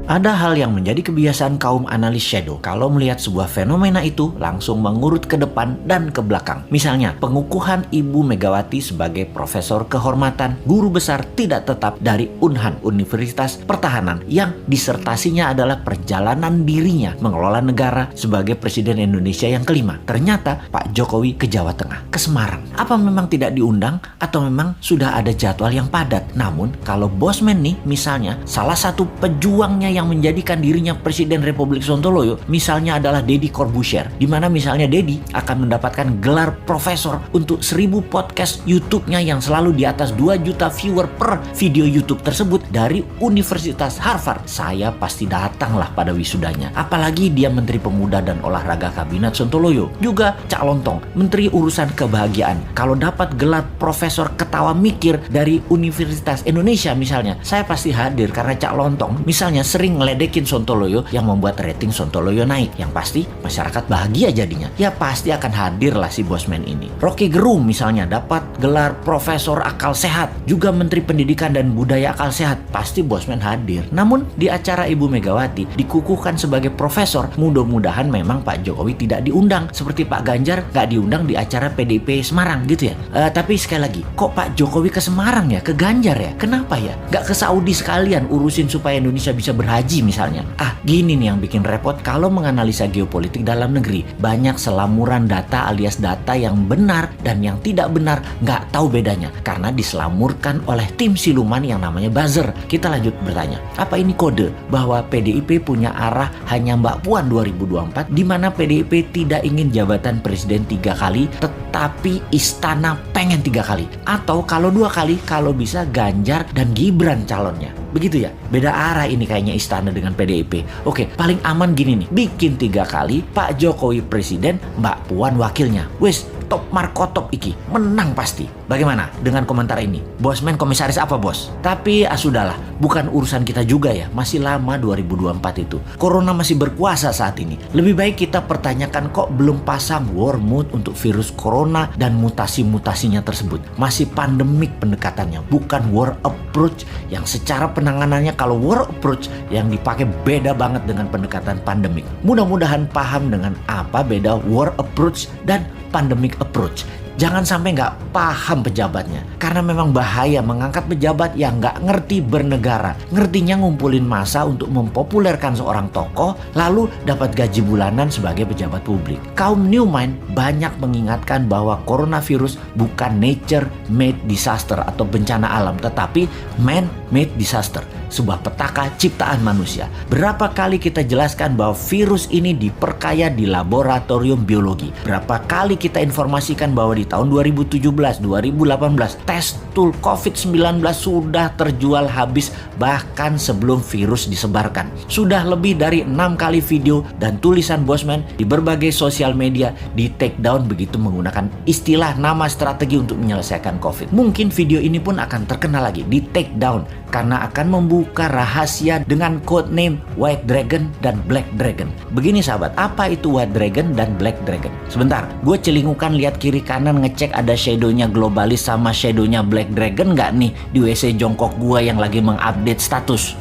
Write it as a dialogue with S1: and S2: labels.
S1: Ada hal yang menjadi kebiasaan kaum analis shadow. Kalau melihat sebuah fenomena itu, langsung mengurut ke depan dan ke belakang. Misalnya, pengukuhan Ibu Megawati sebagai profesor kehormatan, guru besar tidak tetap dari Unhan, Universitas Pertahanan, yang disertasinya adalah perjalanan dirinya mengelola negara sebagai Presiden Indonesia yang kelima. Ternyata Pak Jokowi ke Jawa Tengah, ke Semarang. Apa memang tidak diundang atau memang sudah ada jadwal yang padat? Namun, kalau Bosman nih, misalnya, salah satu pejuangnya yang menjadikan dirinya Presiden Republik Sontoloyo misalnya adalah Deddy Corbuzier, di mana misalnya Deddy akan mendapatkan gelar profesor untuk 1000 podcast YouTube-nya yang selalu di atas 2 juta viewer per video YouTube tersebut dari Universitas Harvard. Saya pasti datanglah pada wisudanya. Apalagi dia Menteri Pemuda dan Olahraga Kabinet Sontoloyo, juga Cak Lontong, Menteri Urusan Kebahagiaan. Kalau dapat gelar profesor ketawa mikir dari Universitas Indonesia misalnya, saya pasti hadir karena Cak Lontong misalnya sering ngeledekin Sontoloyo yang membuat rating Sontoloyo naik. Yang pasti masyarakat bahagia jadinya. Ya pasti akan hadir lah si Bosman ini. Rocky Gerung misalnya dapat gelar Profesor Akal Sehat, juga Menteri Pendidikan dan Budaya Akal Sehat, pasti Bosman hadir. Namun di acara Ibu Megawati dikukuhkan sebagai profesor, mudah-mudahan memang Pak Jokowi tidak diundang seperti Pak Ganjar gak diundang di acara PDIP Semarang gitu ya. Tapi sekali lagi, kok Pak Jokowi ke Semarang ya, ke Ganjar ya? Kenapa ya? Gak ke Saudi sekalian urusin supaya Indonesia bisa berhaji misalnya. Gini nih yang bikin repot kalau menganalisa geopolitik dalam negeri. Banyak selamuran data alias data yang benar dan yang tidak benar, nggak tahu bedanya karena diselamurkan oleh tim siluman yang namanya buzzer. Kita lanjut bertanya, apa ini kode bahwa PDIP punya arah hanya Mbak Puan 2024, di mana PDIP tidak ingin jabatan presiden 3 kali tetapi istana pengen 3 kali, atau kalau 2 kali kalau bisa Ganjar dan Gibran calonnya? Begitu ya, beda arah ini kayaknya istana dengan PDIP. Oke, paling aman gini nih, bikin 3 kali, Pak Jokowi presiden, Mbak Puan wakilnya. Wes, top markotop iki, menang pasti. Bagaimana dengan komentar ini? Bosman komisaris apa bos? Tapi sudahlah, bukan urusan kita juga ya, masih lama 2024 itu. Corona masih berkuasa saat ini. Lebih baik kita pertanyakan kok belum pasang war mode untuk virus corona dan mutasi-mutasinya tersebut. Masih pandemik pendekatannya, bukan war approach yang secara penanganannya kalau war approach yang dipakai beda banget dengan pendekatan pandemik. Mudah-mudahan paham dengan apa beda war approach dan pandemic approach. Jangan sampai nggak paham pejabatnya, karena memang bahaya mengangkat pejabat yang nggak ngerti bernegara. Ngertinya ngumpulin massa untuk mempopulerkan seorang tokoh, lalu dapat gaji bulanan sebagai pejabat publik. Kaum New Mind banyak mengingatkan bahwa coronavirus bukan nature-made disaster atau bencana alam, tetapi man-made disaster, sebuah petaka ciptaan manusia. Berapa kali kita jelaskan bahwa virus ini diperkaya di laboratorium biologi. Berapa kali kita informasikan bahwa di tahun 2017, 2018 tes tool COVID-19 sudah terjual habis bahkan sebelum virus disebarkan. Sudah lebih dari 6 kali video dan tulisan Bosman di berbagai sosial media di take down begitu menggunakan istilah nama strategi untuk menyelesaikan COVID. Mungkin video ini pun akan terkenal lagi di take down karena akan membuka rahasia dengan code name White Dragon dan Black Dragon. Begini sahabat, apa itu White Dragon dan Black Dragon? Sebentar, gue celingukan lihat kiri kanan ngecek ada shadownya Globalis sama shadownya Black Dragon nggak nih di WC jongkok gue yang lagi mengupdate status.